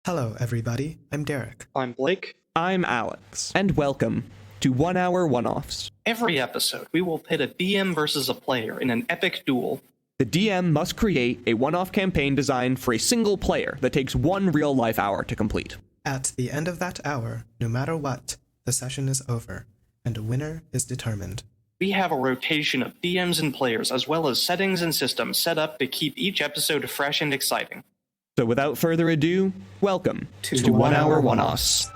Hello, everybody. I'm Derek. I'm Blake. I'm Alex. And welcome to 1 Hour One-Offs. Every episode, we will pit a DM versus a player in an epic duel. The DM must create a one-off campaign designed for a single player that takes 1 real-life hour to complete. At the end of that hour, no matter what, the session is over, and a winner is determined. We have a rotation of DMs and players, as well as settings and systems set up to keep each episode fresh and exciting. So without further ado, welcome to 1 Hour One-Offs.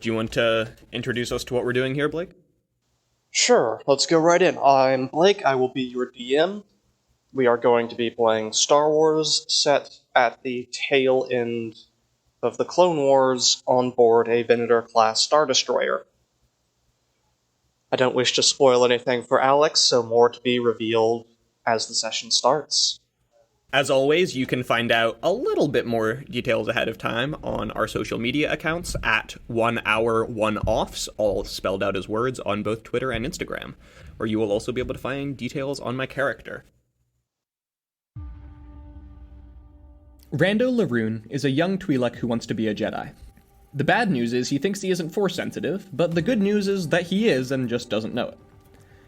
Do you want to introduce us to what we're doing here, Blake? Sure, let's go right in. I'm Blake, I will be your DM. We are going to be playing Star Wars, set at the tail end of the Clone Wars on board a Venator-class Star Destroyer. I don't wish to spoil anything for Alex, so more to be revealed as the session starts. As always, you can find out a little bit more details ahead of time on our social media accounts at 1 Hour One-Offs, all spelled out as words, on both Twitter and Instagram, where you will also be able to find details on my character. Rando Laroon is a young Twi'lek who wants to be a Jedi. The bad news is he thinks he isn't Force-sensitive, but the good news is that he is and just doesn't know it.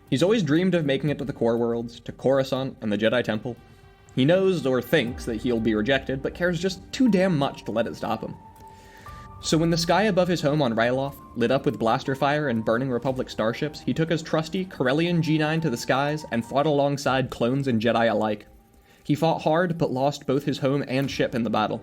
He's always dreamed of making it to the Core Worlds, to Coruscant and the Jedi Temple. He knows or thinks that he'll be rejected, but cares just too damn much to let it stop him. So when the sky above his home on Ryloth lit up with blaster fire and burning Republic starships, he took his trusty Corellian G9 to the skies and fought alongside clones and Jedi alike. He fought hard, but lost both his home and ship in the battle.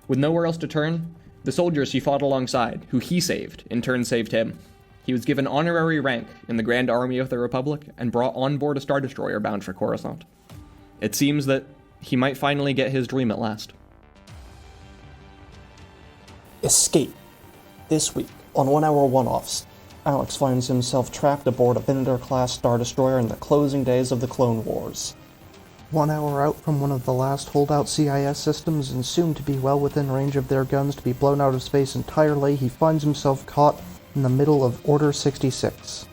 With nowhere else to turn, the soldiers he fought alongside, who he saved, in turn saved him. He was given honorary rank in the Grand Army of the Republic and brought on board a Star Destroyer bound for Coruscant. It seems that he might finally get his dream at last. Escape. This week, on 1 Hour One-Offs, Alex finds himself trapped aboard a Venator-class Star Destroyer in the closing days of the Clone Wars. 1 hour out from one of the last holdout CIS systems and soon to be well within range of their guns to be blown out of space entirely, he finds himself caught in the middle of Order 66.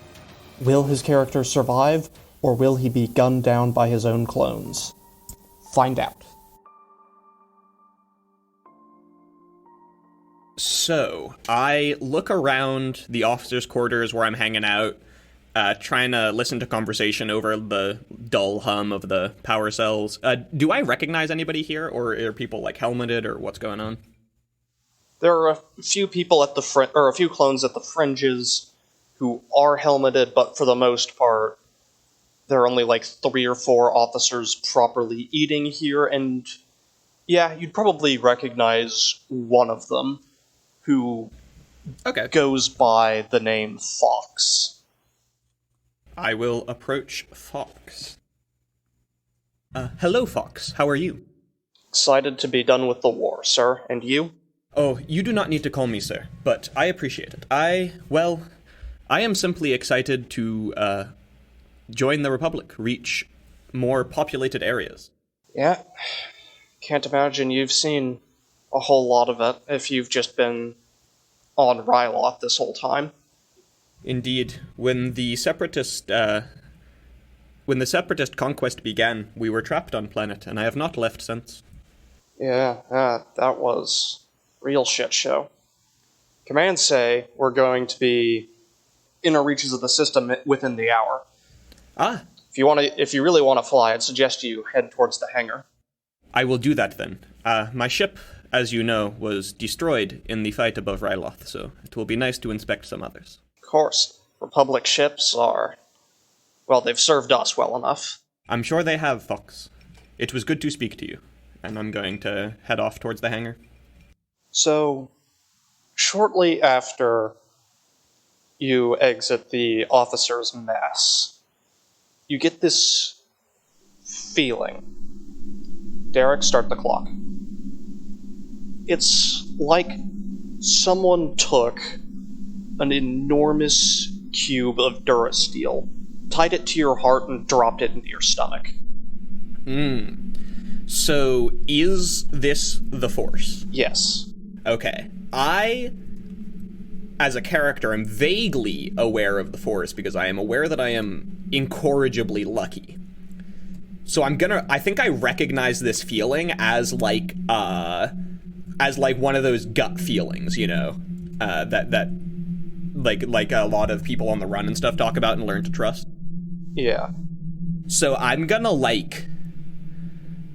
Will his character survive, or will he be gunned down by his own clones? Find out. So, I look around the officers' quarters where I'm hanging out, trying to listen to conversation over the dull hum of the power cells. Do I recognize anybody here, or are people, helmeted, or what's going on? There are a few people at the a few clones at the fringes who are helmeted, but for the most part, there are only 3 or 4 officers properly eating here, and yeah, you'd probably recognize one of them, who goes by the name Fox. I will approach Fox. Hello, Fox. How are you? Excited to be done with the war, sir. And you? Oh, you do not need to call me sir, but I appreciate it. I am simply excited to, join the Republic, reach more populated areas. Yeah. Can't imagine you've seen a whole lot of it if you've just been on Ryloth this whole time. Indeed. When the Separatist conquest began, we were trapped on planet, and I have not left since. Yeah, that was real shit show. Commands say we're going to be inner reaches of the system within the hour. Ah. If you really want to fly, I'd suggest you head towards the hangar. I will do that then. My ship, as you know, was destroyed in the fight above Ryloth, so it will be nice to inspect some others. Of course, Republic ships are... well, they've served us well enough. I'm sure they have, Fox. It was good to speak to you, and I'm going to head off towards the hangar. So, shortly after you exit the officers' mess, you get this feeling. Derek, start the clock. It's like someone took an enormous cube of Durasteel, tied it to your heart, and dropped it into your stomach. So, is this the Force? Yes. Okay. I as a character, am vaguely aware of the Force because I am aware that I am incorrigibly lucky. So I think I recognize this feeling as like one of those gut feelings, you know, that like a lot of people on the run and stuff talk about and learn to trust. Yeah. So I'm gonna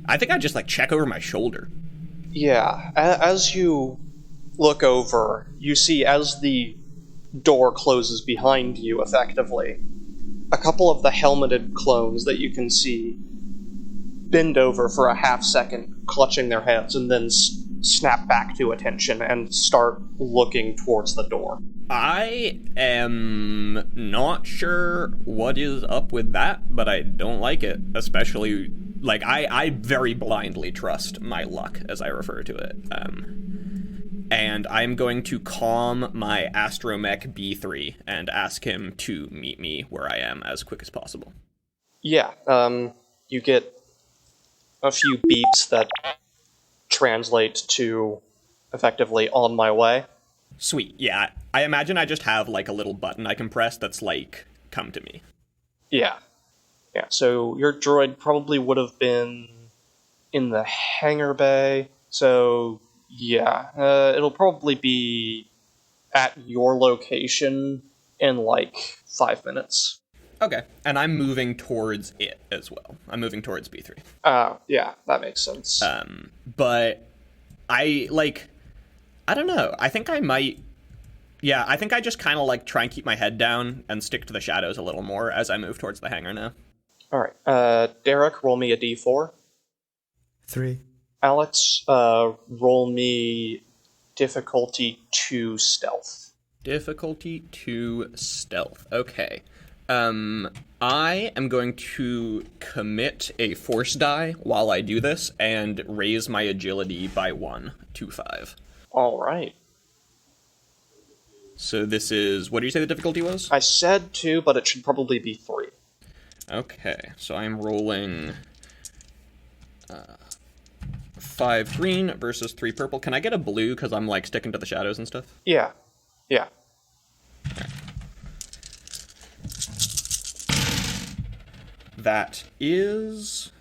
I think I just check over my shoulder. Yeah. As you look over, you see as the door closes behind you, effectively, a couple of the helmeted clones that you can see bend over for a half second, clutching their heads, and then snap back to attention and start looking towards the door. I am not sure what is up with that, but I don't like it. Especially, I very blindly trust my luck, as I refer to it. And I'm going to calm my astromech B3 and ask him to meet me where I am as quick as possible. Yeah, you get a few beeps that translate to, effectively, on my way. Sweet, yeah. I imagine I just have, a little button I can press that's come to me. Yeah. Yeah, so your droid probably would have been in the hangar bay, so, yeah. It'll probably be at your location in, 5 minutes. Okay, and I'm moving towards it as well. I'm moving towards B3. Yeah, that makes sense. But I don't know. I think I might... Yeah, I think I just kind of, try and keep my head down and stick to the shadows a little more as I move towards the hangar now. Alright, Derek, roll me a d4. 3. Alex, roll me difficulty 2 stealth. Difficulty 2 stealth. Okay. I am going to commit a force die while I do this and raise my agility by 1 to 5. Alright. So this is... What did you say the difficulty was? I said 2, but it should probably be 3. Okay, so I'm rolling 5 green versus 3 purple. Can I get a blue because I'm, sticking to the shadows and stuff? Yeah. Yeah. Okay. That is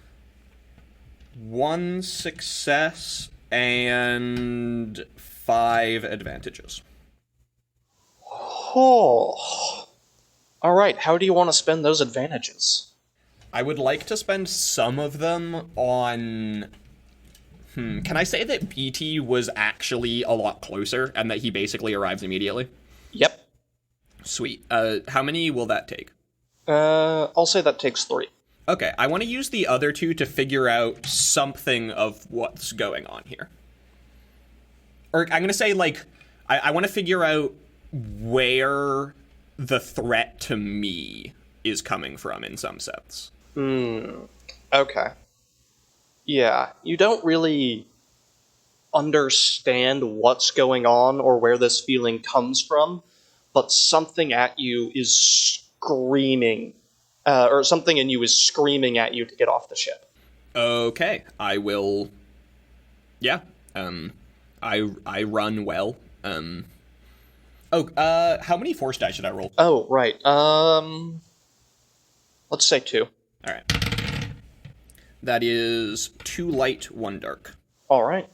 1 success and 5 advantages. Oh. Alright, how do you want to spend those advantages? I would like to spend some of them on... Can I say that BT was actually a lot closer and that he basically arrives immediately? Yep. Sweet. How many will that take? I'll say that takes 3. Okay, I want to use the other 2 to figure out something of what's going on here. Or I'm going to say, I want to figure out where the threat to me is coming from in some sense. Okay. Yeah, you don't really understand what's going on or where this feeling comes from, but something at you is screaming, or something in you is screaming at you to get off the ship. Okay, I will... Yeah, I run well. How many force die should I roll? Oh, right. Let's say 2. Alright. That is 2 light, 1 dark. Alright.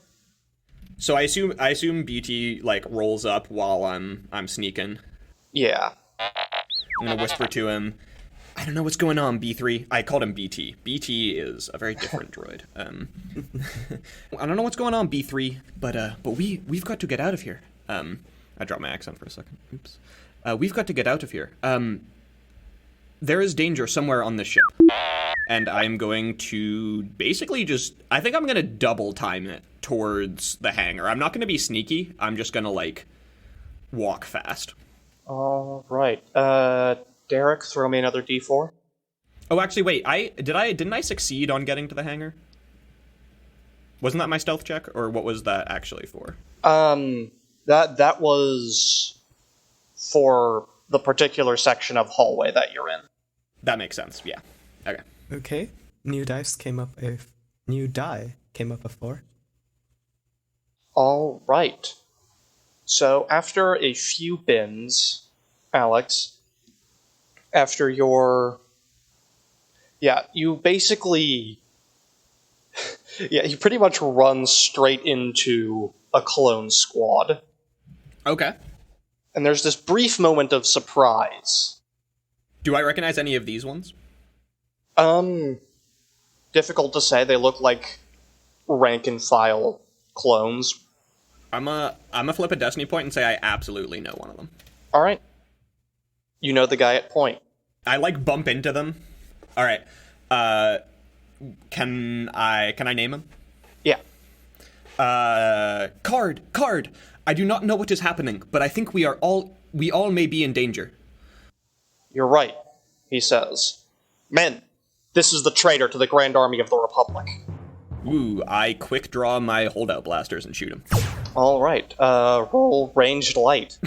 So I assume BT, rolls up while I'm sneaking. Yeah. I'm gonna whisper to him, I don't know what's going on, B3. I called him BT. BT is a very different droid. I don't know what's going on, B3, but we've got to get out of here. I dropped my accent for a second. Oops. We've got to get out of here. There is danger somewhere on this ship. And I'm going to basically I think I'm going to double time it towards the hangar. I'm not going to be sneaky. I'm just going to, walk fast. Alright. Derek, throw me another d4. Oh, actually, wait. Didn't I succeed on getting to the hangar? Wasn't that my stealth check, or what was that actually for? That was for the particular section of hallway that you're in. That makes sense, yeah. Okay. Okay. New die came up a 4. Alright. So after a few bins, Alex, after your... Yeah, you basically... Yeah, you pretty much run straight into a clone squad. Okay. And there's this brief moment of surprise. Do I recognize any of these ones? Difficult to say. They look like rank-and-file clones. I'm a flip a destiny point and say I absolutely know one of them. Alright. You know the guy at point. I, bump into them. Alright. Can I name him? Yeah. Card! I do not know what is happening, but I think we all may be in danger. You're right, he says. Men, this is the traitor to the Grand Army of the Republic. Ooh, I quick draw my holdout blasters and shoot him. Alright, roll ranged light.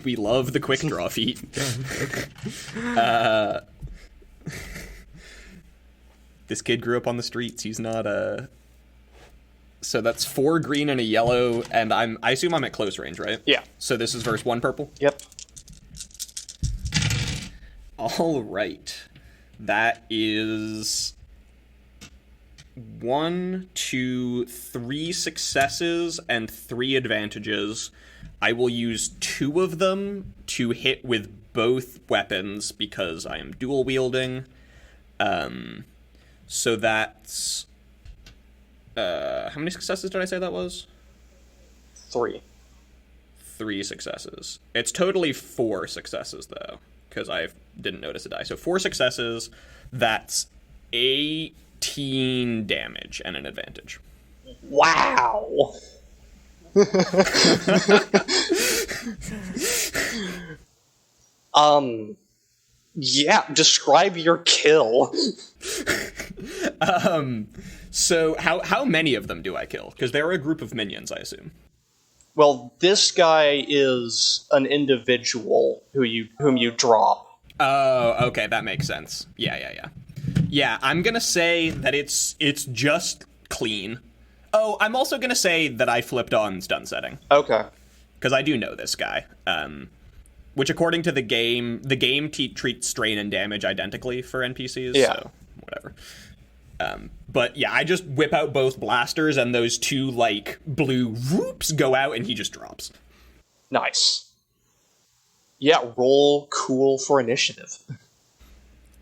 We love the quick draw feat. This kid grew up on the streets. He's not So that's 4 green and a yellow, and I assume I'm at close range, right? Yeah. So this is versus 1 purple? Yep. All right. That is 1, 2, 3 successes and 3 advantages. I will use 2 of them to hit with both weapons because I am dual wielding. So that's... how many successes did I say that was? 3. 3 successes. It's totally 4 successes, though, because I didn't notice a die. So 4 successes, that's 18 damage and an advantage. Wow! Yeah, describe your kill. So how many of them do I kill? Because they're a group of minions, I assume. Well, this guy is an individual whom you drop. Oh, okay, that makes sense. Yeah. Yeah, I'm gonna say that it's just clean. Oh, I'm also gonna say that I flipped on stun setting. Okay. Because I do know this guy. Which, according to the game treats strain and damage identically for NPCs, yeah. So whatever. But yeah, I just whip out both blasters, and those 2, blue whoops go out, and he just drops. Nice. Yeah, roll cool for initiative.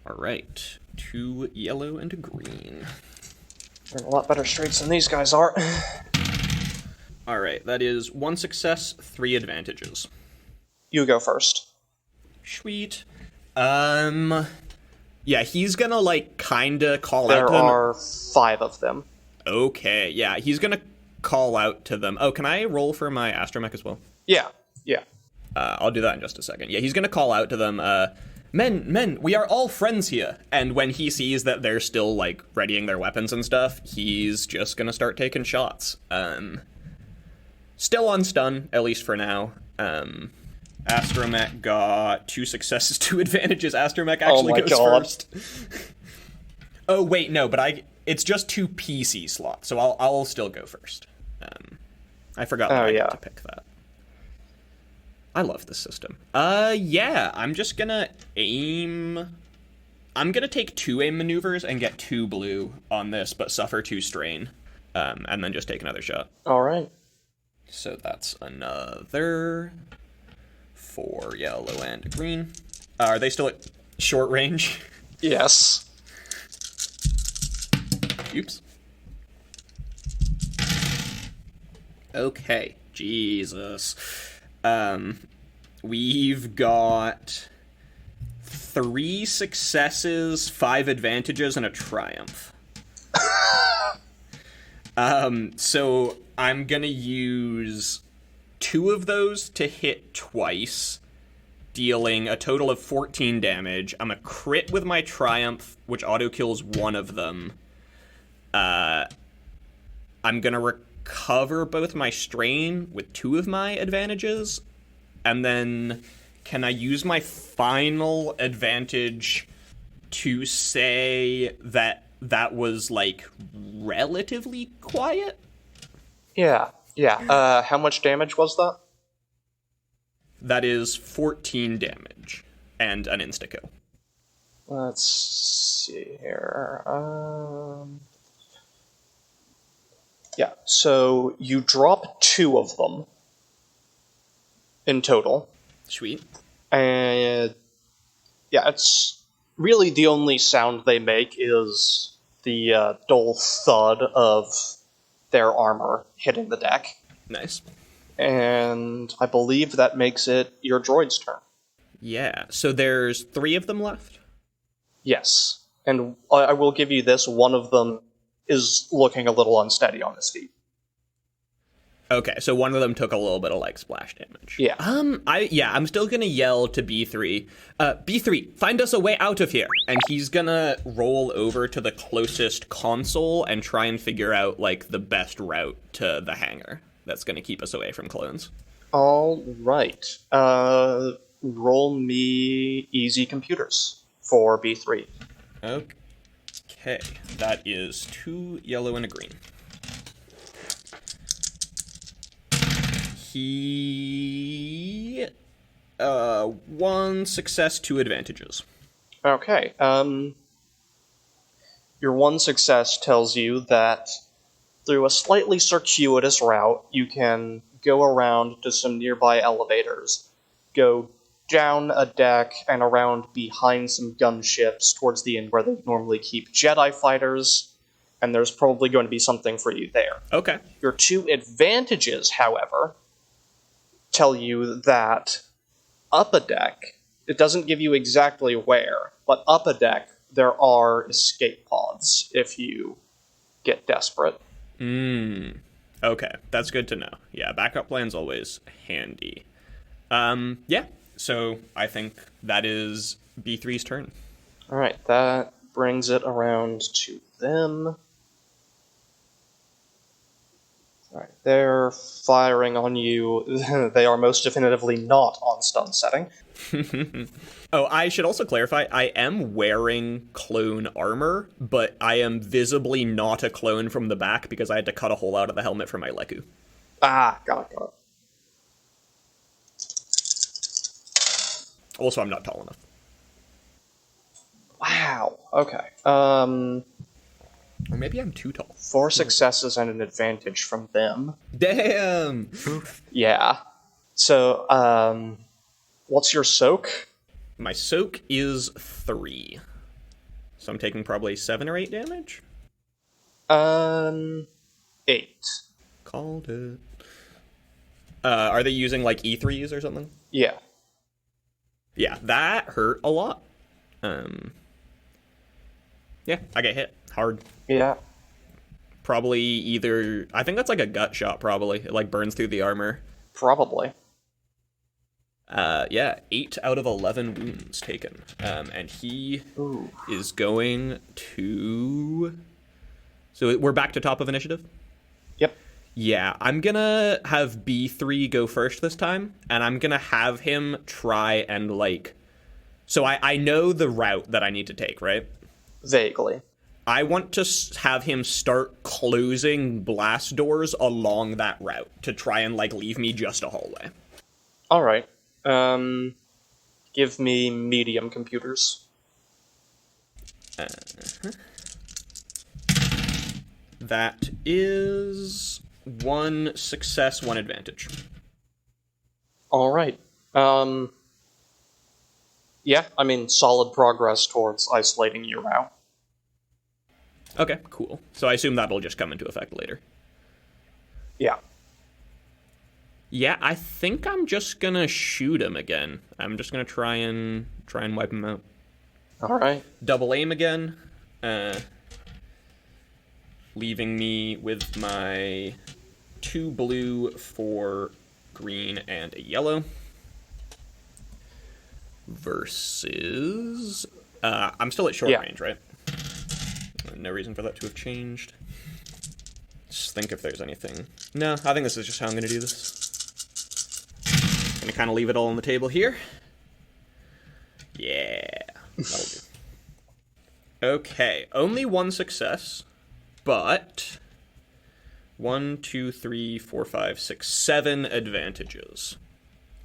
Alright. 2 yellow and a green. They're in a lot better streaks than these guys are. Alright, that is 1 success, 3 advantages. You go first. Sweet. Yeah, he's gonna, kinda call out to them. There are 5 of them. Okay, yeah, he's gonna call out to them. Oh, can I roll for my astromech as well? Yeah. I'll do that in just a second. Yeah, he's gonna call out to them, Men, we are all friends here. And when he sees that they're still, readying their weapons and stuff, he's just gonna start taking shots. Still on stun, at least for now. Astromech got 2 successes, 2 advantages. Astromech actually goes first. Oh, wait, no, but it's just 2 PC slots, so I'll still go first. I forgot that I had to pick that. I love this system. Yeah, I'm just gonna aim... I'm gonna take 2 aim maneuvers and get 2 blue on this, but suffer 2 strain, and then just take another shot. Alright. So that's another 4 yellow and a green. Are they still at short range? Yes. Oops. Okay. Jesus. We've got 3 successes, 5 advantages, and a triumph. So I'm gonna use 2 of those to hit twice, dealing a total of 14 damage. I'm a crit with my triumph, which auto-kills 1 of them. I'm gonna recover both my strain with 2 of my advantages, and then can I use my final advantage to say that that was, like, relatively quiet. Yeah. How much damage was that? That is 14 damage and an insta-kill. Let's see here. Yeah, so you drop 2 of them in total. Sweet. And yeah, it's really the only sound they make is the dull thud of their armor hitting the deck. Nice. And I believe that makes it your droid's turn. Yeah, so there's 3 of them left? Yes. And I will give you this, one of them is looking a little unsteady on his feet. Okay, so one of them took a little bit of, like, splash damage. Yeah. I'm still gonna yell to B3, B3, find us a way out of here! And he's gonna roll over to the closest console and try and figure out, like, the best route to the hangar that's gonna keep us away from clones. All right. Roll me easy computers for B3. Okay, that is 2 yellow and a green. He... 1 success, 2 advantages. Okay. Your 1 success tells you that through a slightly circuitous route, you can go around to some nearby elevators, go down a deck and around behind some gunships towards the end where they normally keep Jedi fighters, and there's probably going to be something for you there. Okay. Your 2 advantages, however, tell you that up a deck, it doesn't give you exactly where, but up a deck, there are escape pods if you get desperate. Okay, that's good to know. Yeah, backup plan's always handy. Yeah, so I think that is B3's turn. Alright, that brings it around to them. Alright, they're firing on you. They are most definitively not on stun setting. Oh, I should also clarify, I am wearing clone armor, but I am visibly not a clone from the back because I had to cut a hole out of the helmet for my Leku. Ah, got it. Also, I'm not tall enough. Wow, okay. Or maybe I'm too tall. 4 successes and an advantage from them. Damn! Yeah. So, what's your soak? My soak is 3. So I'm taking probably 7 or 8 damage? 8. Called it. Are they using, like, E3s or something? Yeah. Yeah, that hurt a lot. Yeah, I get hit hard. Yeah. Probably either... I think that's like a gut shot, probably. It, like, burns through the armor. Probably. Yeah, 8 out of 11 wounds taken. And he is going to... So we're back to top of initiative? Yep. Yeah, I'm gonna have B3 go first this time, and I'm gonna have him try and, like... So I know the route that I need to take, right? Vaguely. I want to have him start closing blast doors along that route to try and, like, leave me just a hallway. Alright. Give me medium computers. That is 1 success, 1 advantage. Alright. Yeah, I mean, solid progress towards isolating your route. Okay, cool. So I assume that'll just come into effect later. Yeah. Yeah, I think I'm just gonna shoot him again. I'm just gonna try and wipe him out. Alright. Double aim again. Leaving me with my 2 blue, 4 green, and a yellow. Versus... I'm still at short range, right? No reason for that to have changed. Just think if there's anything. No, I think this is just how I'm going to do this. Gonna kind of leave it all on the table here. Yeah, that'll do. Okay, only one success, but 1, 2, 3, 4, 5, 6, 7 advantages.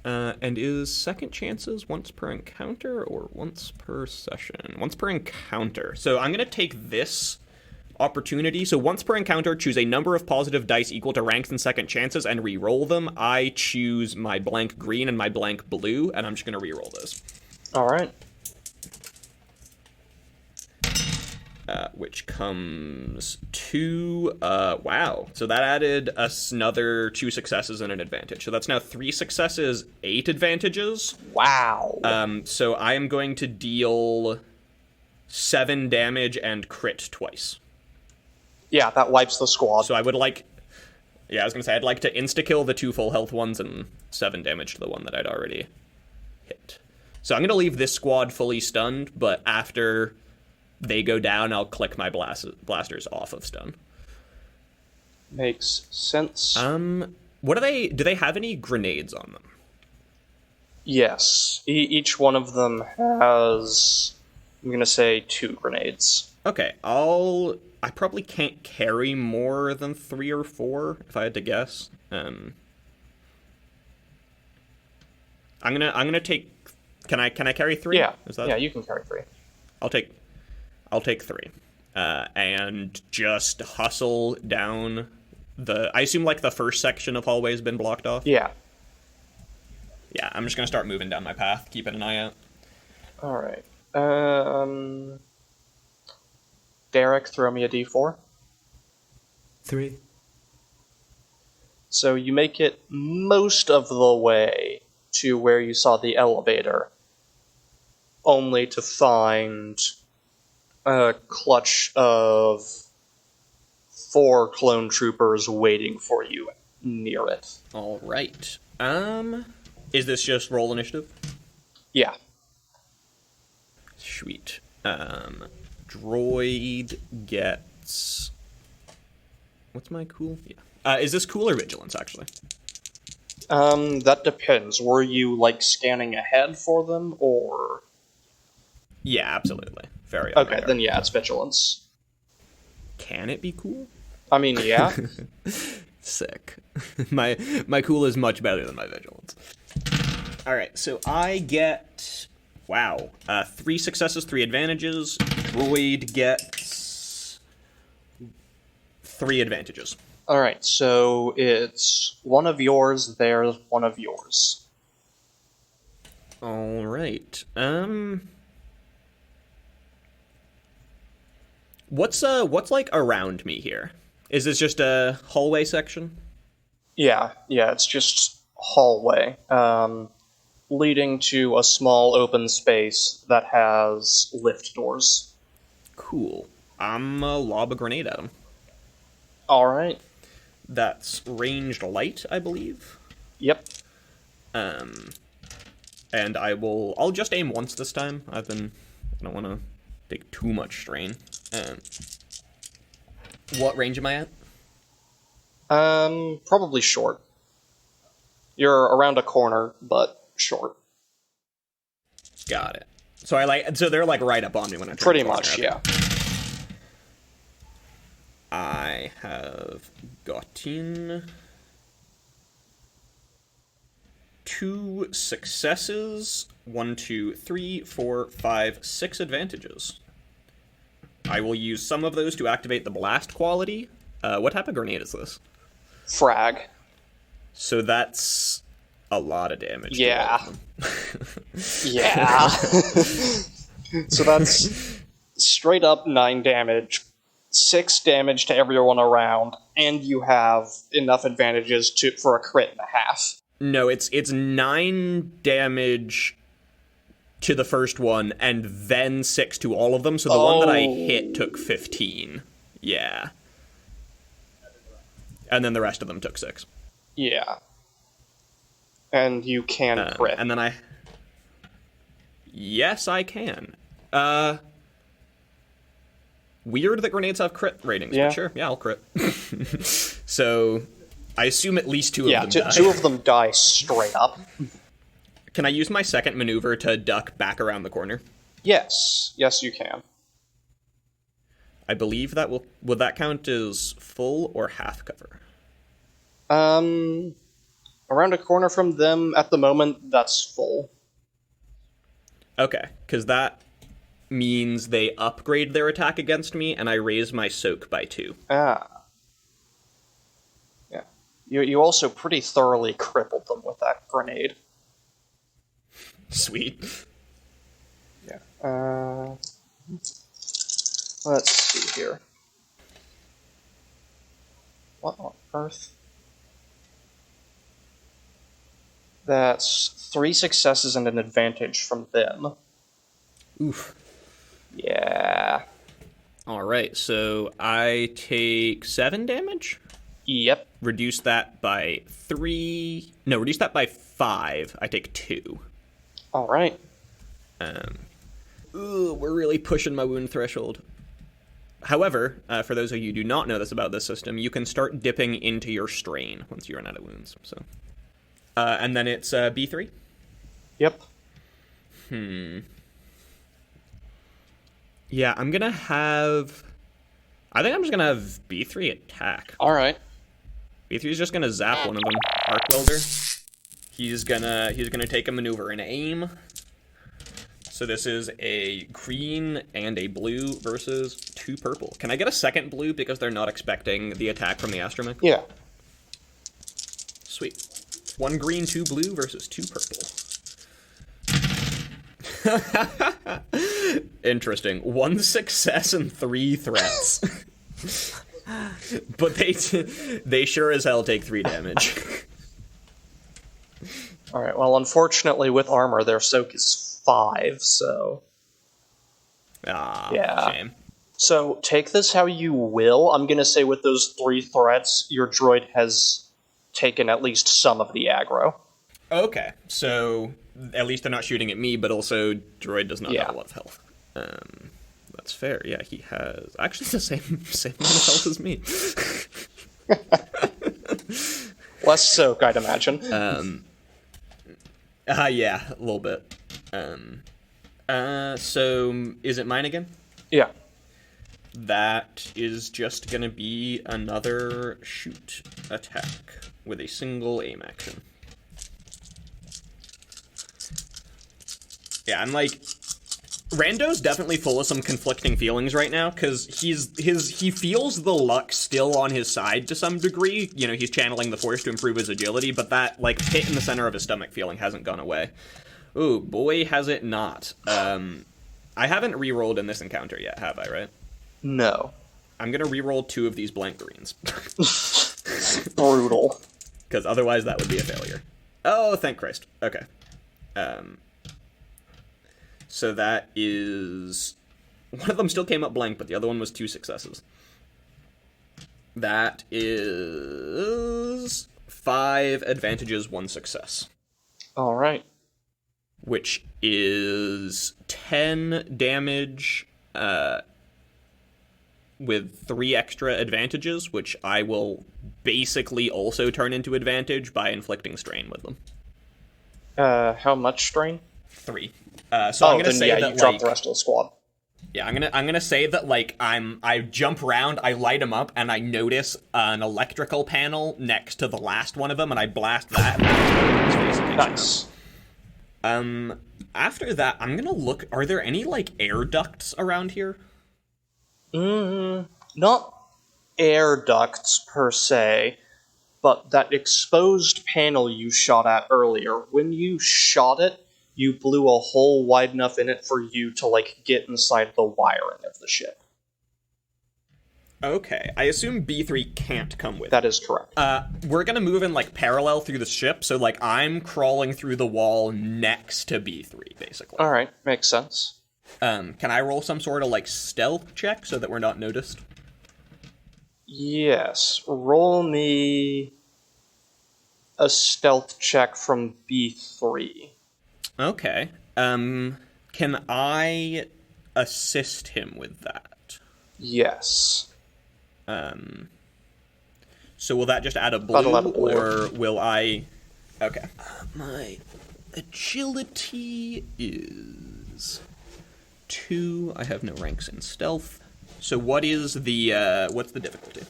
And is second chances once per encounter or once per session? Once per encounter. So I'm going to take this opportunity. So once per encounter, choose a number of positive dice equal to ranks and second chances and re-roll them. I choose my blank green and my blank blue, and I'm just going to re-roll those. All right. Which comes to, wow. So that added us another 2 successes and an advantage. So that's now 3 successes, 8 advantages. Wow. So I am going to deal 7 damage and crit twice. Yeah, that wipes the squad. So I would like, I was going to say, I'd like to insta-kill the 2 full health ones and 7 damage to the one that I'd already hit. So I'm going to leave this squad fully stunned, but after they go down, I'll click my blasters off of stun. Makes sense. What do they have any grenades on them? Yes. Each one of them has, I'm going to say, 2 grenades. Okay, I probably can't carry more than 3 or 4, if I had to guess. I'm gonna take. Can I carry 3? Yeah. Is that... Yeah, you can carry 3. I'll take 3, and just hustle down the. I assume like the first section of hallway has been blocked off. Yeah. Yeah, I'm just gonna start moving down my path, keeping an eye out. All right. Derek, throw me a d4. 3. So you make it most of the way to where you saw the elevator, only to find a clutch of 4 clone troopers waiting for you near it. All right. Is this just roll initiative? Yeah. Sweet. Droid gets... What's my cool? Yeah. Is this cool or vigilance, actually? That depends. Were you, like, scanning ahead for them, or... Yeah, absolutely. Very Okay, then yeah, it's vigilance. Can it be cool? I mean, yeah. Sick. My cool is much better than my vigilance. Alright, so I get... Wow. 3 successes, 3 advantages. Droid gets 3 advantages. Alright, so it's one of yours, there's one of yours. Alright. What's like around me here? Is this just a hallway section? Yeah, it's just hallway, leading to a small open space that has lift doors. Cool. I'm lob a grenade at him. Alright. That's ranged light, I believe. Yep. And I'll just aim once this time. I don't want to take too much strain. What range am I at? Probably short. You're around a corner, but short. Got it. So they're like right up on me when I turn Pretty the corner, much, okay. yeah. I have gotten 2 successes, 1, 2, 3, 4, 5, 6 advantages. I will use some of those to activate the blast quality. What type of grenade is this? Frag. So that's a lot of damage. Yeah. Yeah. So that's straight up 9 damage, 6 damage to everyone around, and you have enough advantages for a crit and a half. No, it's 9 damage to the first one, and then 6 to all of them, so the one that I hit took 15. Yeah. And then the rest of them took 6. Yeah. And you can crit. And then Yes, I can. Weird that grenades have crit ratings, Yeah. but sure, yeah, I'll crit. So, I assume at least 2 of them die. 2 of them die straight up. Can I use my second maneuver to duck back around the corner? Yes, you can. I believe that would that count as full or half cover? Around a corner from them at the moment, that's full. Okay, because that means they upgrade their attack against me, and I raise my soak by 2. Ah. Yeah. You also pretty thoroughly crippled them with that grenade. Sweet. Yeah. Let's see here. What on earth? That's 3 successes and an advantage from them. Oof. Yeah. Alright, so I take 7 damage? Yep. Reduce that by 3... No, reduce that by 5. I take 2. Alright. We're really pushing my wound threshold. However, for those of you who do not know this about this system, you can start dipping into your strain once you run out of wounds. So, and then it's B3? Yep. Yeah, I'm gonna have... I think I'm just gonna have B3 attack. Alright. B3 is just gonna zap one of them. Arc Welder. He's gonna take a maneuver and aim. So this is a green and a blue versus 2 purple. Can I get a second blue because they're not expecting the attack from the astromech? Yeah. Sweet. 1 green, 2 blue versus 2 purple. Interesting. 1 success and 3 threats. But they sure as hell take 3 damage. Alright, well, unfortunately, with armor, their soak is 5, so... Yeah. Shame. So, take this how you will. I'm gonna say with those 3 threats, your droid has taken at least some of the aggro. Okay, so at least they're not shooting at me, but also droid does not have a lot of health. That's fair. Yeah, he has actually the same amount of health as me. Less soak, I'd imagine. Yeah, a little bit. So is it mine again? Yeah. That is just gonna be another shoot attack with a single aim action. Yeah, I'm like, Rando's definitely full of some conflicting feelings right now, because he feels the luck still on his side to some degree. You know, he's channeling the Force to improve his agility, but that, like, pit in the center of his stomach feeling hasn't gone away. Ooh, boy, has it not. I haven't re-rolled in this encounter yet, have I, right? No. I'm gonna re-roll 2 of these blank greens. Brutal. Because otherwise that would be a failure. Oh, thank Christ. Okay. So that is... One of them still came up blank, but the other one was 2 successes. That is 5 advantages, 1 success. All right. Which is 10 damage with 3 extra advantages, which I will basically also turn into advantage by inflicting strain with them. How much strain? 3. So I'm gonna say that you drop the rest of the squad. Yeah, I'm gonna say that like I jump around, I light them up, and I notice an electrical panel next to the last one of them, and I blast that. Nice. After that, I'm gonna look. Are there any like air ducts around here? Not air ducts per se, but that exposed panel you shot at earlier. When you shot it, you blew a hole wide enough in it for you to, like, get inside the wiring of the ship. Okay, I assume B3 can't come with That is correct. We're gonna move in, like, parallel through the ship, so, like, I'm crawling through the wall next to B3, basically. Alright, makes sense. Can I roll some sort of, like, stealth check so that we're not noticed? Yes. Roll me a stealth check from B3. Okay. Can I assist him with that? Yes. So will that just add a blue, or will I... Okay. My agility is 2. I have no ranks in stealth. So what is the, what's the difficulty?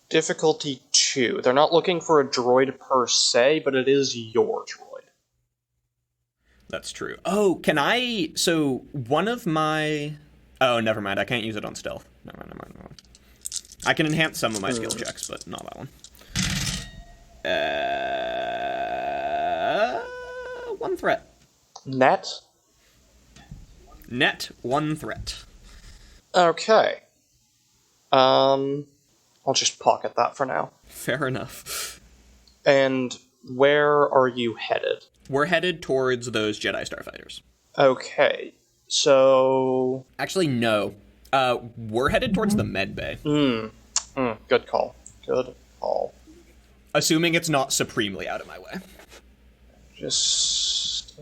Difficulty 2. They're not looking for a droid per se, but it is your droid. That's true. Oh, can I... So, one of my... Oh, never mind. I can't use it on stealth. Never mind. I can enhance some of my skill checks, but not that one. One threat. Net? Net, one threat. Okay. I'll just pocket that for now. Fair enough. And where are you headed? We're headed towards those Jedi Starfighters. Okay, so... Actually, no. We're headed towards the med bay. Good call. Good call. Assuming it's not supremely out of my way. Just...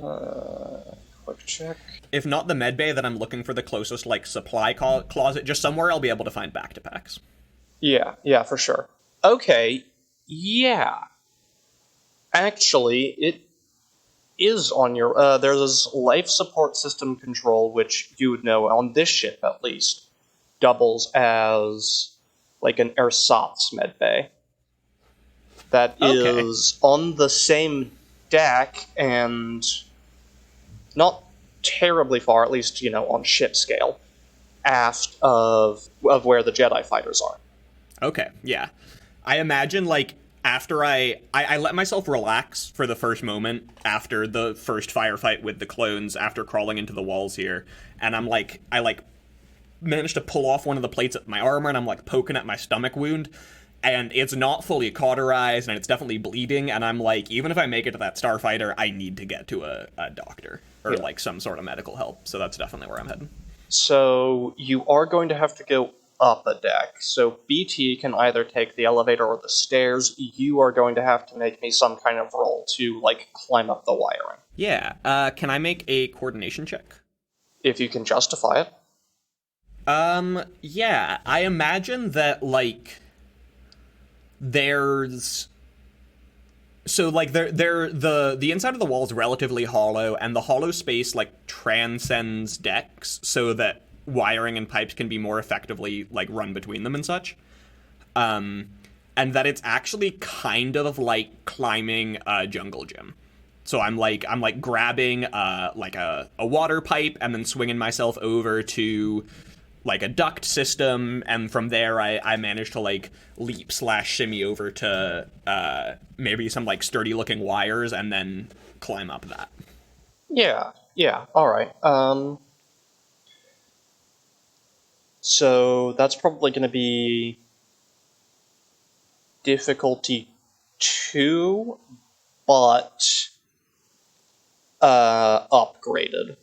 quick check. If not the med bay, then I'm looking for the closest, like, supply closet. Just somewhere I'll be able to find back-to-packs. Yeah, for sure. Okay, yeah. Actually, it is on your... there's life support system control, which you would know, on this ship at least, doubles as, like, an ersatz medbay. That is on the same deck, and not terribly far, at least, on ship scale, aft of where the Jedi fighters are. Okay, yeah. I imagine, like, after I let myself relax for the first moment after the first firefight with the clones, after crawling into the walls here, and I managed to pull off one of the plates of my armor, and I'm, like, poking at my stomach wound, and it's not fully cauterized, and it's definitely bleeding, and I'm like, even if I make it to that starfighter, I need to get to a doctor, or, like, some sort of medical help, so that's definitely where I'm heading. So you are going to have to go up a deck. So BT can either take the elevator or the stairs. You are going to have to make me some kind of roll to, like, climb up the wiring. Yeah. Can I make a coordination check? If you can justify it. Yeah. I imagine that, like, there's... So, like, the inside of the wall is relatively hollow, and the hollow space, like, transcends decks so that wiring and pipes can be more effectively, like, run between them and such. And that it's actually kind of like climbing a jungle gym. So I'm grabbing, like, a water pipe and then swinging myself over to, like, a duct system, and from there I managed to, like, leap/shimmy over to maybe some, like, sturdy-looking wires and then climb up that. Yeah, alright. So that's probably going to be difficulty 2, but upgraded.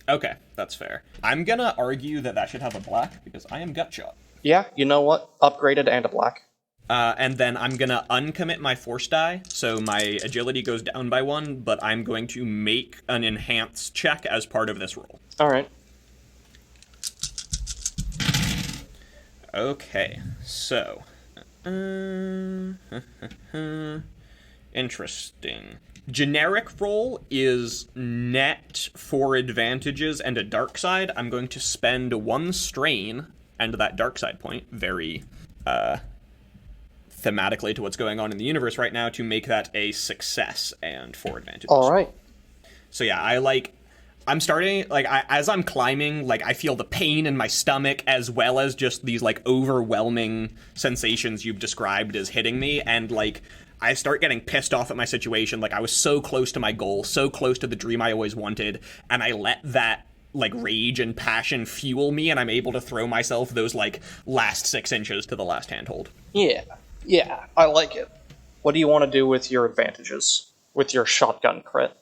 Okay, that's fair. I'm gonna argue that should have a black, because I am gut shot. Yeah, you know what? Upgraded and a black. And then I'm gonna uncommit my force die, so my agility goes down by 1, but I'm going to make an enhance check as part of this roll. Alright. Okay, so... interesting. Generic roll is net 4 advantages and a dark side. I'm going to spend 1 strain and that dark side point, very thematically to what's going on in the universe right now, to make that a success and 4 advantages. Alright. So yeah, I'm starting, like, as I'm climbing, like, I feel the pain in my stomach, as well as just these, like, overwhelming sensations you've described as hitting me, and, like, I start getting pissed off at my situation. Like, I was so close to my goal, so close to the dream I always wanted, and I let that, like, rage and passion fuel me, and I'm able to throw myself those, like, last 6 inches to the last handhold. Yeah, I like it. What do you want to do with your advantages? With your shotgun crit?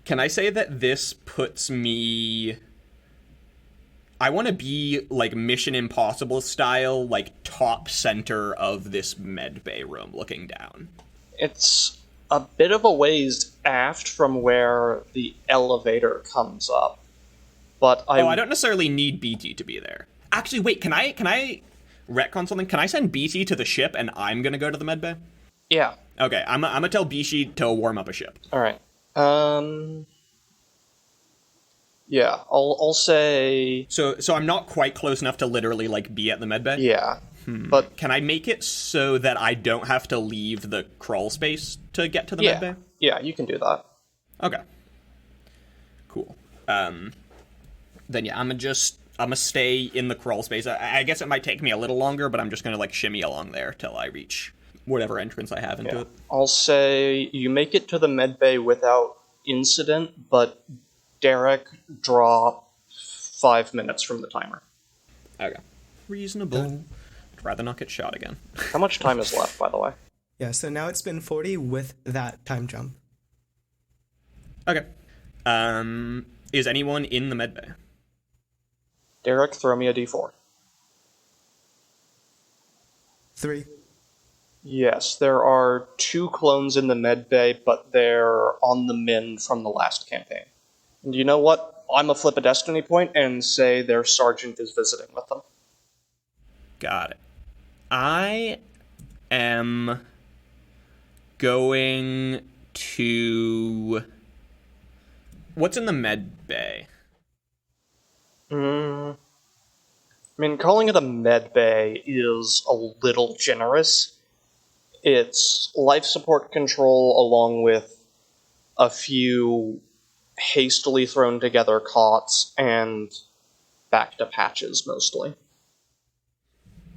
Can I say that this puts me... I want to be, like, Mission Impossible style, like, top center of this med bay room looking down. It's a bit of a ways aft from where the elevator comes up, but I don't necessarily need BT to be there. Actually, wait, can I retcon something? Can I send BT to the ship and I'm gonna go to the med bay? Yeah. Okay, I'm gonna tell Bishi to warm up a ship. Alright. Yeah, I'll say... So I'm not quite close enough to literally, like, be at the medbay? Yeah. But Can I make it so that I don't have to leave the crawl space to get to the medbay? Yeah, you can do that. Okay. Cool. Then yeah, I'm gonna stay in the crawl space. I guess it might take me a little longer, but I'm just gonna, like, shimmy along there till I reach whatever entrance I have into it. I'll say you make it to the medbay without incident, but Derek, draw 5 minutes from the timer. Okay. Reasonable. I'd rather not get shot again. How much time is left, by the way? Yeah, so now it's been 40 with that time jump. Okay. Is anyone in the medbay? Derek, throw me a d4. 3. Yes, there are 2 clones in the medbay, but they're on the min from the last campaign. And you know what? I'm gonna flip a destiny point and say their sergeant is visiting with them. Got it. I am going to... What's in the med bay? I mean, calling it a med bay is a little generous. It's life support control along with a few hastily thrown together cots and back to patches, mostly.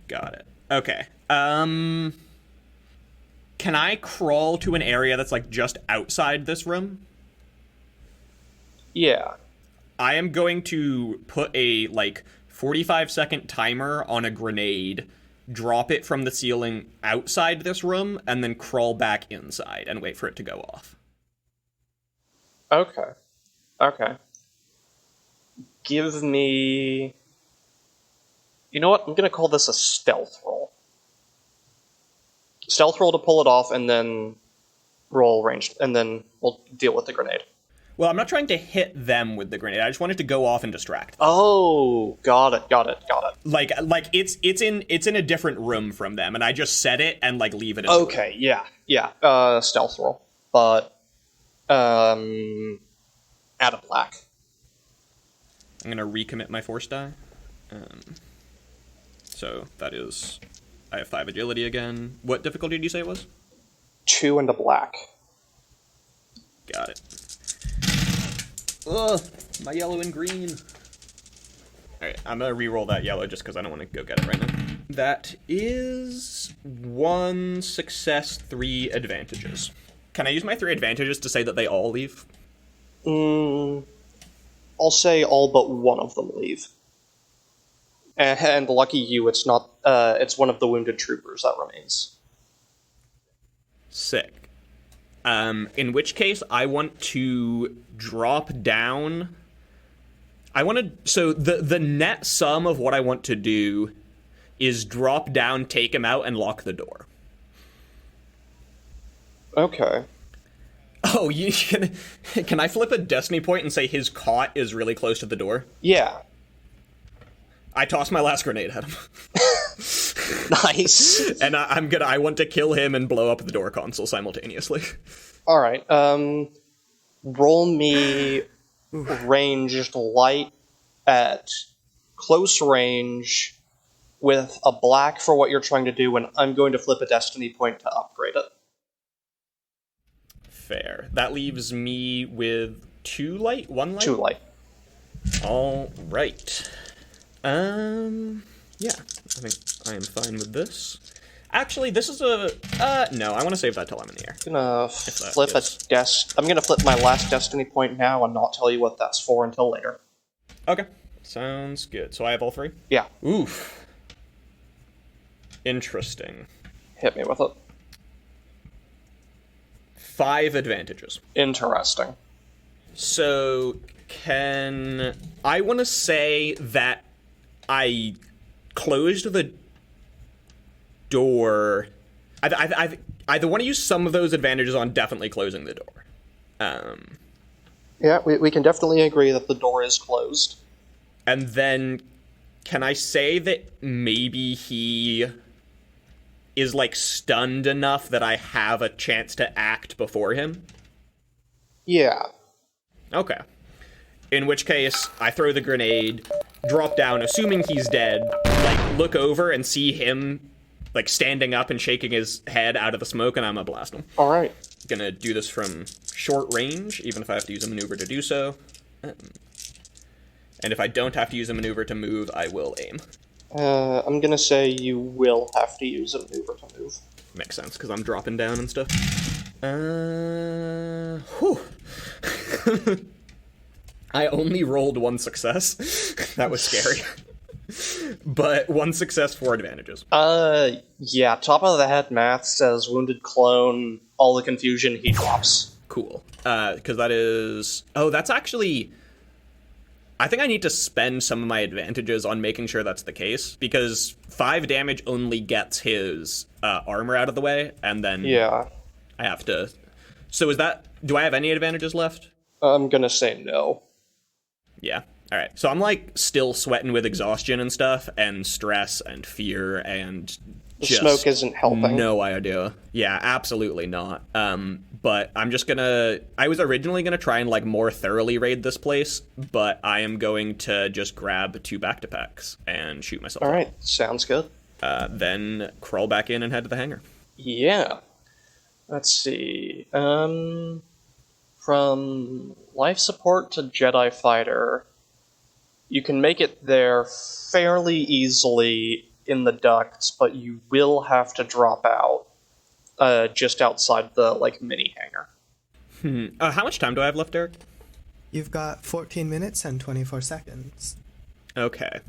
Got it. Okay. Can I crawl to an area that's, like, just outside this room? Yeah. I am going to put a, like, 45-second timer on a grenade, drop it from the ceiling outside this room, and then crawl back inside and wait for it to go off. Okay. Give me... You know what? I'm gonna call this a stealth roll. Stealth roll to pull it off, and then roll ranged, and then we'll deal with the grenade. Well, I'm not trying to hit them with the grenade. I just want it to go off and distract them. Oh, got it. Like it's in a different room from them, and I just set it and, like, leave it in Okay, yeah. Stealth roll. But, add a black. I'm gonna recommit my force die. So that is... I have 5 agility again. What difficulty did you say it was? 2 and a black. Got it. Ugh, my yellow and green. Alright, I'm gonna re-roll that yellow just because I don't want to go get it right now. That is 1 success, 3 advantages. Can I use my 3 advantages to say that they all leave? I'll say all but one of them leave. And lucky you, it's not. It's one of the wounded troopers that remains. Sick. In which case, I want to drop down. So the net sum of what I want to do is drop down, take him out, and lock the door. Okay. Oh, can I flip a destiny point and say his cot is really close to the door? Yeah. I toss my last grenade at him. Nice. And I want to kill him and blow up the door console simultaneously. Alright, roll me ranged light at close range with a black for what you're trying to do, and I'm going to flip a destiny point to upgrade it. Fair. That leaves me with 2 light? 1 light? 2 light. All right. Yeah, I think I am fine with this. Actually, this is a... no, I want to save that till I'm in the air. I'm gonna flip my last destiny point now and not tell you what that's for until later. Okay, sounds good. So I have all 3? Yeah. Oof. Interesting. Hit me with it. 5 advantages. Interesting. So, I want to say that I closed the door. I want to use some of those advantages on definitely closing the door. Yeah, we can definitely agree that the door is closed. And then, can I say that maybe he is, like, stunned enough that I have a chance to act before him? Yeah. Okay. In which case, I throw the grenade, drop down, assuming he's dead, like, look over and see him, like, standing up and shaking his head out of the smoke, and I'm gonna blast him. All right. Gonna do this from short range, even if I have to use a maneuver to do so. And if I don't have to use a maneuver to move, I will aim. I'm gonna say you will have to use a maneuver to move. Makes sense, because I'm dropping down and stuff. Whew. I only rolled one success. That was scary. But one success, 4 advantages. Yeah, top of the head math says wounded clone, all the confusion, he drops. Cool. Because that is... Oh, that's actually... I think I need to spend some of my advantages on making sure that's the case, because 5 damage only gets his armor out of the way, and then Yeah. I have to... So is that... Do I have any advantages left? I'm gonna say no. Yeah. All right. So I'm, like, still sweating with exhaustion and stuff, and stress and fear, and The just smoke isn't helping. no idea. Yeah, absolutely not. But I'm just gonna... I was originally gonna try and, like, more thoroughly raid this place, but I am going to just grab 2 back-to-packs and shoot myself. All right, sounds good. Then crawl back in and head to the hangar. Yeah. Let's see. From life support to Jedi fighter, you can make it there fairly easily in the ducts, but you will have to drop out just outside the, like, mini hangar. How much time do I have left, Derek? You've got 14 minutes and 24 seconds. Okay.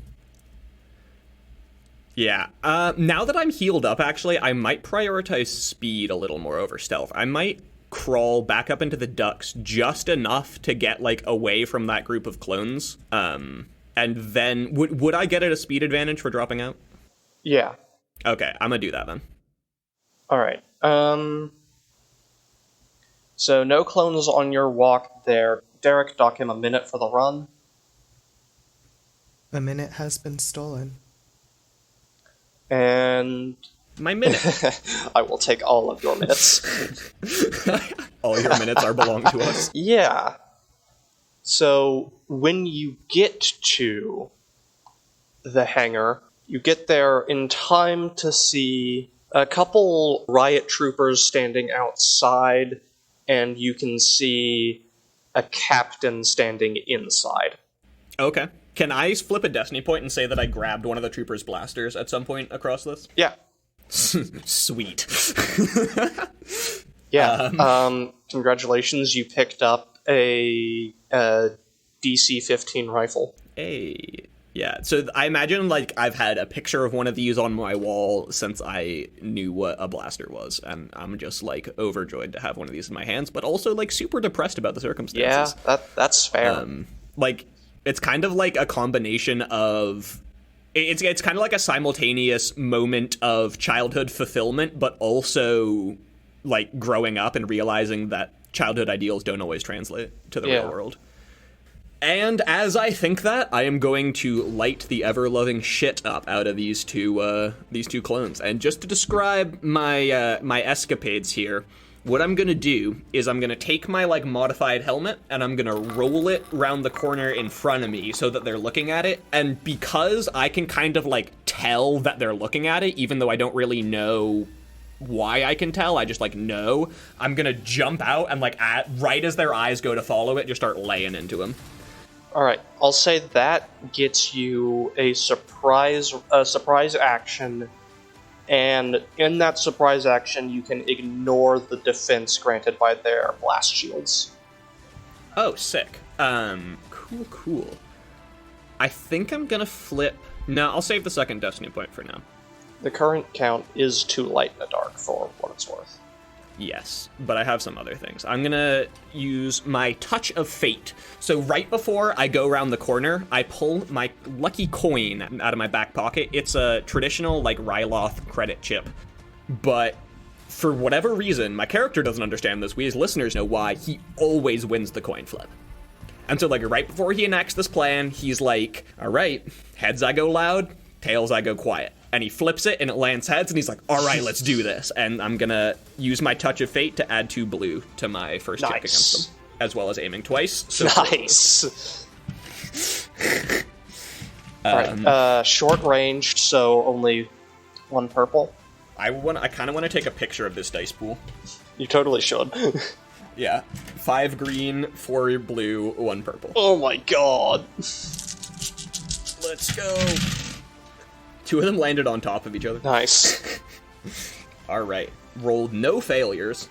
Yeah. Now that I'm healed up, actually, I might prioritize speed a little more over stealth. I might crawl back up into the ducts just enough to get, like, away from that group of clones. And then... Would I get at a speed advantage for dropping out? Yeah. Okay, I'm gonna do that then. Alright. So no clones on your walk there. Derek, dock him a minute for the run. A minute has been stolen. And My minute. I will take all of your minutes. All your minutes are belong to us. Yeah. So when you get to the hangar, you get there in time to see a couple riot troopers standing outside, and you can see a captain standing inside. Okay. Can I flip a destiny point and say that I grabbed one of the troopers' blasters at some point across this? Yeah. Sweet. Yeah. Congratulations, you picked up a DC-15 rifle. Hey. Yeah, so I imagine, like, I've had a picture of one of these on my wall since I knew what a blaster was, and I'm just, like, overjoyed to have one of these in my hands, but also, like, super depressed about the circumstances. Yeah, that's fair. Like, it's kind of like a combination of... It's kind of like a simultaneous moment of childhood fulfillment, but also, like, growing up and realizing that childhood ideals don't always translate to the real world. And as I think that, I am going to light the ever-loving shit up out of these two clones. And just to describe my my escapades here, what I'm gonna do is I'm gonna take my, like, modified helmet and I'm gonna roll it round the corner in front of me so that they're looking at it. And because I can kind of, like, tell that they're looking at it, even though I don't really know why I can tell, I just, like, know, I'm gonna jump out and, like, right as their eyes go to follow it, just start laying into them. Alright, I'll say that gets you a surprise action, and in that surprise action you can ignore the defense granted by their blast shields. Oh, sick. Cool. I think I'm gonna flip... No, I'll save the second destiny point for now. The current count is too light in the dark for what it's worth. Yes, but I have some other things. I'm gonna use my Touch of Fate. So right before I go around the corner, I pull my lucky coin out of my back pocket. It's a traditional, like, Ryloth credit chip. But for whatever reason, my character doesn't understand this. We as listeners know why. He always wins the coin flip. And so, like, right before he enacts this plan, he's like, all right, heads I go loud, tails I go quiet. And he flips it, and it lands heads, and he's like, all right, let's do this. And I'm gonna use my Touch of Fate to add 2 blue to my first check against them, as well as aiming twice. So nice! Right. Short ranged, so only 1 purple. I kind of want to take a picture of this dice pool. You totally should. Yeah. 5 green, 4 blue, 1 purple. Oh my god. Let's go. 2 of them landed on top of each other. Nice. Alright. Rolled no failures.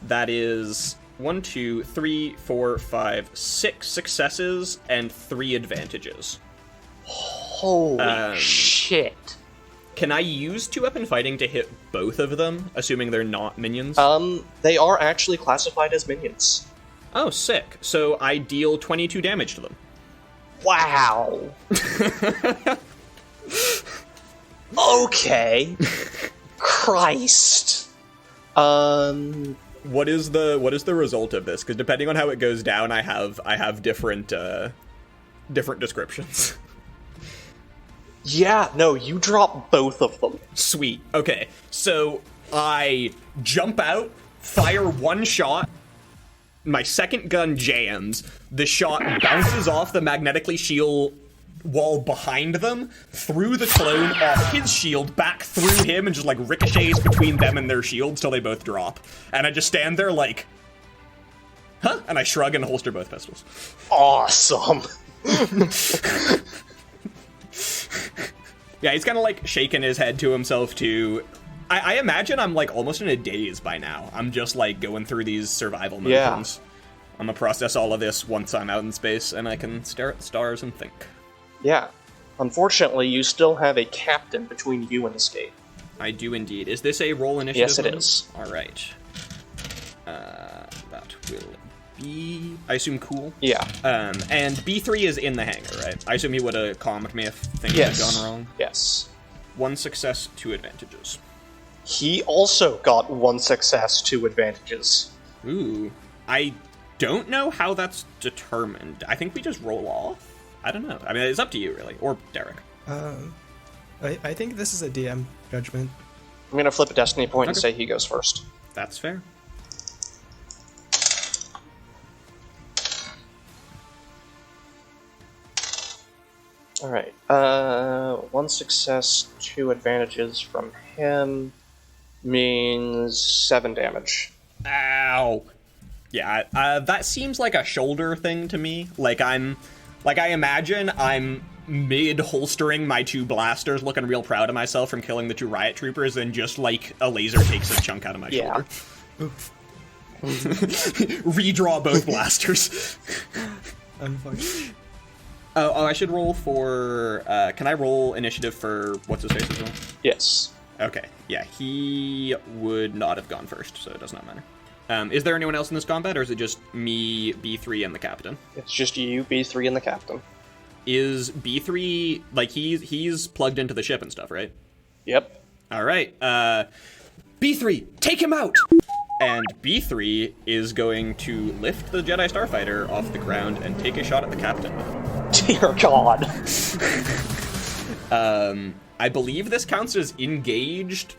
That is 1, 2, 3, 4, 5, 6 successes and 3 advantages. Holy shit. Can I use 2-weapon fighting to hit both of them, assuming they're not minions? They are actually classified as minions. Oh, sick. So I deal 22 damage to them. Wow. Okay. Christ. What is the result of this? Because depending on how it goes down, I have different descriptions. Yeah, no, you drop both of them. Sweet. Okay, so I jump out, fire 1 shot. My second gun jams. The shot bounces off the magnetically shield wall behind them, through the clone, off his shield, back through him, and just like ricochets between them and their shields till they both drop. And I just stand there like, huh? And I shrug and holster both pistols. Awesome. Yeah, he's kind of like shaking his head to himself too. I imagine I'm like almost in a daze by now. I'm just like going through these survival motions. Yeah. I'm gonna process all of this once I'm out in space and I can stare at the stars and think. Yeah. Unfortunately, you still have a captain between you and escape. I do indeed. Is this a roll initiative? Yes, it is. Alright. That will be, I assume, cool? Yeah. And B3 is in the hangar, right? I assume he would have calmed me if things had gone wrong? Yes. 1 success, 2 advantages. He also got 1 success, 2 advantages. Ooh. I don't know how that's determined. I think we just roll off? I don't know. I mean, it's up to you, really. Or Derek. I think this is a DM judgment. I'm going to flip a destiny point and say he goes first. That's fair. Alright. 1 success, 2 advantages from him means 7 damage. Ow. Yeah, that seems like a shoulder thing to me. I imagine I'm mid-holstering my 2 blasters, looking real proud of myself from killing the 2 riot troopers, and just, like, a laser takes a chunk out of my shoulder. Oof. Redraw both blasters. I'm fucking... Oh, I should roll for... can I roll initiative for what's-his-face as well? Yes. Okay, yeah, he would not have gone first, so it does not matter. Is there anyone else in this combat, or is it just me, B3, and the captain? It's just you, B3, and the captain. Is B3, like, he's plugged into the ship and stuff, right? Yep. Alright, B3, take him out! And B3 is going to lift the Jedi Starfighter off the ground and take a shot at the captain. Dear God. I believe this counts as engaged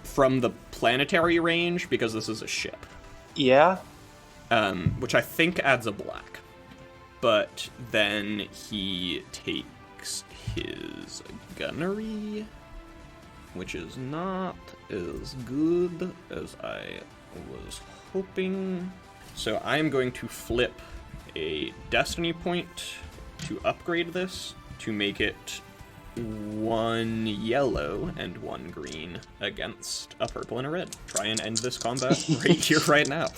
from the planetary range because this is a ship. Yeah. Which I think adds a black. But then he takes his gunnery, which is not as good as I was hoping. So I am going to flip a destiny point to upgrade this to make it 1 yellow and 1 green against a purple and a red. Try and end this combat right here, right now.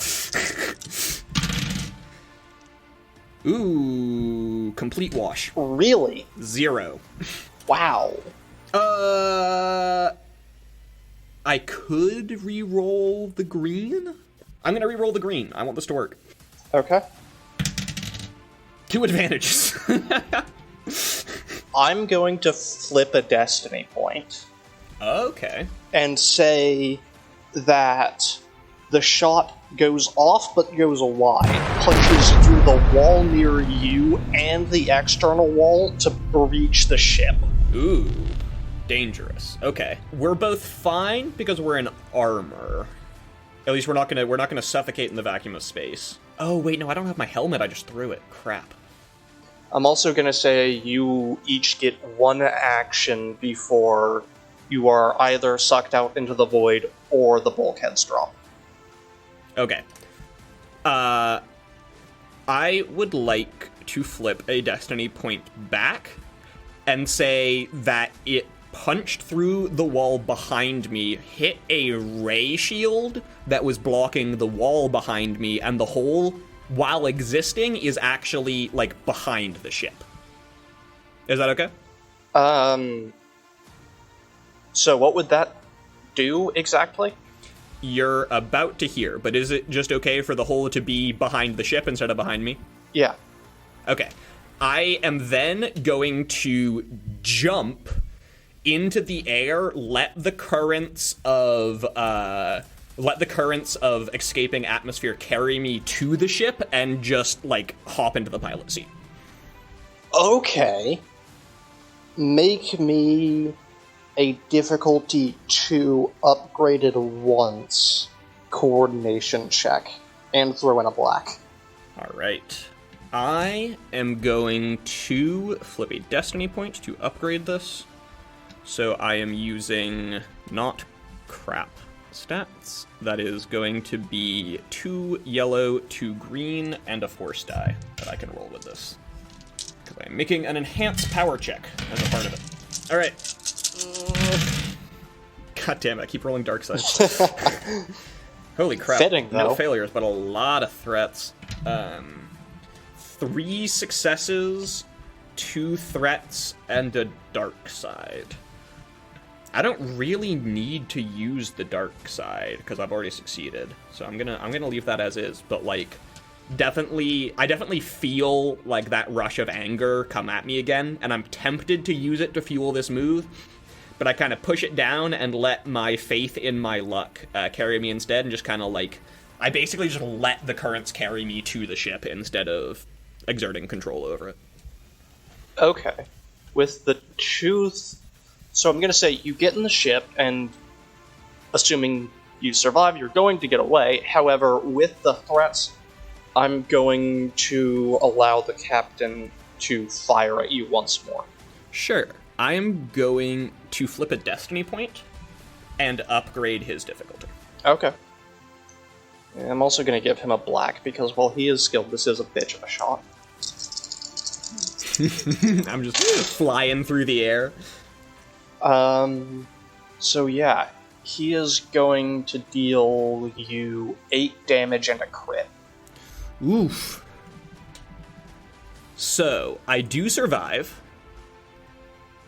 Ooh, complete wash. Really? 0. Wow. I could re-roll the green? I'm gonna re-roll the green. I want this to work. Okay. 2 advantages. I'm going to flip a destiny point. Okay. And say that the shot goes off but goes wide, punches through the wall near you and the external wall to breach the ship. Ooh, dangerous. Okay, we're both fine because we're in armor. At least we're not gonna suffocate in the vacuum of space. Oh wait, no, I don't have my helmet. I just threw it. Crap. I'm also going to say you each get one action before you are either sucked out into the void or the bulkheads drop. Okay. I would like to flip a destiny point back and say that it punched through the wall behind me, hit a ray shield that was blocking the wall behind me, and the hole, while existing, is actually, like, behind the ship. Is that okay? So what would that do exactly? You're about to hear, but is it just okay for the hole to be behind the ship instead of behind me? Yeah. Okay. I am then going to jump into the air, let the currents of escaping atmosphere carry me to the ship, and just, like, hop into the pilot seat. Okay. Make me a difficulty 2 upgraded once coordination check, and throw in a black. Alright. I am going to flip a destiny point to upgrade this. So I am using not crap stats. That is going to be 2 yellow, 2 green, and a force die that I can roll with this. Because I'm making an enhanced power check as a part of it. Alright. God damn it, I keep rolling dark side. Holy crap. Fitting, though. No failures, but a lot of threats. 3 successes, 2 threats, and a dark side. I don't really need to use the dark side because I've already succeeded. So I'm gonna leave that as is. But like, I definitely feel like that rush of anger come at me again, and I'm tempted to use it to fuel this move. But I kind of push it down and let my faith in my luck carry me instead, and just kind of like, I basically just let the currents carry me to the ship instead of exerting control over it. Okay. With the truth... So I'm going to say you get in the ship, and assuming you survive, you're going to get away. However, with the threats, I'm going to allow the captain to fire at you once more. Sure. I'm going to flip a destiny point and upgrade his difficulty. Okay. And I'm also going to give him a black, because while he is skilled, this is a bitch of a shot. I'm just flying through the air. So yeah, he is going to deal you 8 damage and a crit. Oof. So, I do survive.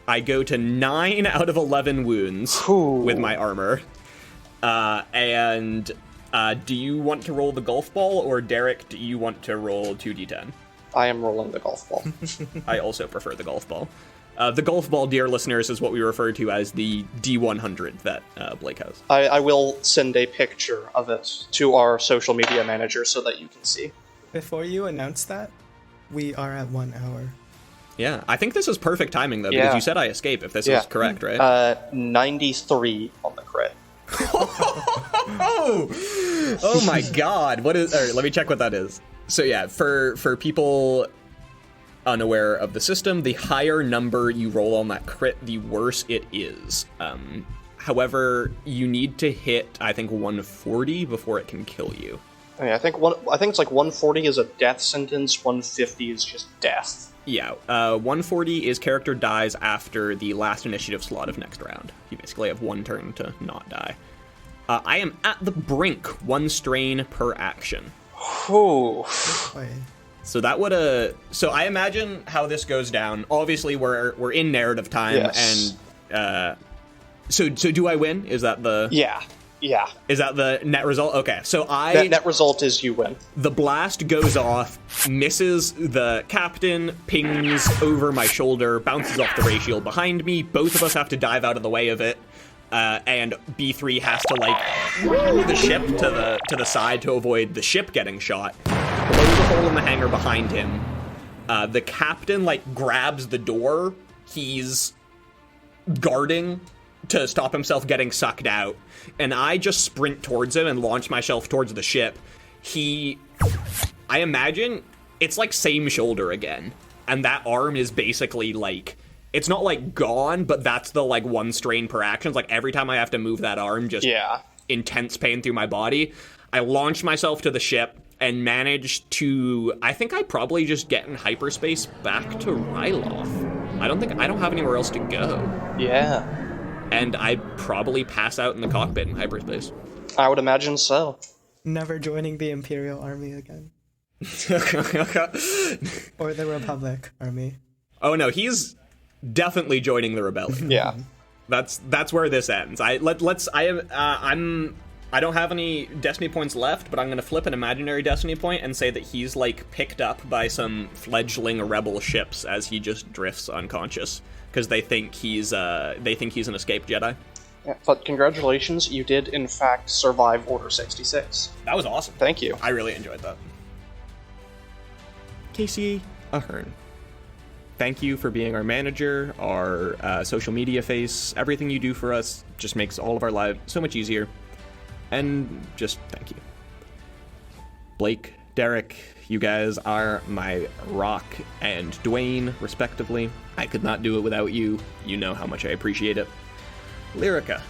I go to 9 out of 11 wounds with my armor. And do you want to roll the golf ball, or Derek, do you want to roll 2d10? I am rolling the golf ball. I also prefer the golf ball. The golf ball, dear listeners, is what we refer to as the D100 that Blake has. I will send a picture of it to our social media manager so that you can see. Before you announce that, we are at 1 hour. Yeah, I think this is perfect timing, though, because you said I escape, if this is correct, right? 93 on the crit. Oh my god, what is... Alright, let me check what that is. So yeah, for people unaware of the system, the higher number you roll on that crit, the worse it is. However, you need to hit, I think, 140 before it can kill you. I mean, I think it's like 140 is a death sentence, 150 is just death. Yeah, 140 is character dies after the last initiative slot of next round. You basically have 1 turn to not die. I am at the brink, 1 strain per action. Whew. So that would so I imagine how this goes down. Obviously, we're in narrative time, yes. And so do I win? Is that the Yeah. Is that the net result? Okay, so That net result is you win. The blast goes off, misses the captain, pings over my shoulder, bounces off the ray shield behind me. Both of us have to dive out of the way of it, and B3 has to like woo the ship to the side to avoid the ship getting shot. Blows a hole in the hangar behind him. The captain like grabs the door he's guarding to stop himself getting sucked out, and I just sprint towards him and launch myself towards the ship. I imagine it's like same shoulder again. and that arm is basically like, it's not like gone, but that's the like one strain per action. It's like every time I have to move that arm, just intense pain through my body. I launched myself to the ship and managed to, I think I probably just get in hyperspace back to Ryloth. I don't have anywhere else to go. Yeah. And I probably pass out in the cockpit in hyperspace. I would imagine so. Never joining the Imperial Army again. Or the Republic Army. Oh no, he's definitely joining the rebellion. Yeah. That's where this ends. I don't have any destiny points left, but I'm gonna flip an imaginary destiny point and say that he's like picked up by some fledgling rebel ships as he just drifts unconscious because they think he's an escaped Jedi. Yeah, but congratulations, you did in fact survive Order 66. That was awesome. Thank you. I really enjoyed that. Casey Ahern, thank you for being our manager, our social media face. Everything you do for us just makes all of our lives so much easier. And just thank you. Blake, Derek, you guys are my rock and Dwayne, respectively. I could not do it without you. You know how much I appreciate it. Lyrica,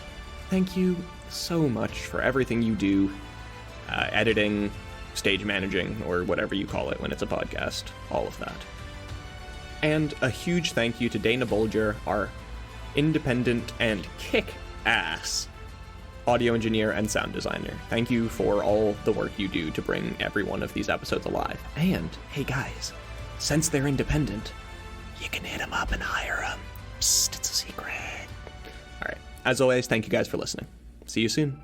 thank you so much for everything you do. Editing, stage managing, or whatever you call it when it's a podcast. All of that. And a huge thank you to Dana Bolger, our independent and kick-ass audio engineer and sound designer. Thank you for all the work you do to bring every one of these episodes alive. And, hey guys, since they're independent, you can hit them up and hire them. Psst, it's a secret. Alright, as always, thank you guys for listening. See you soon.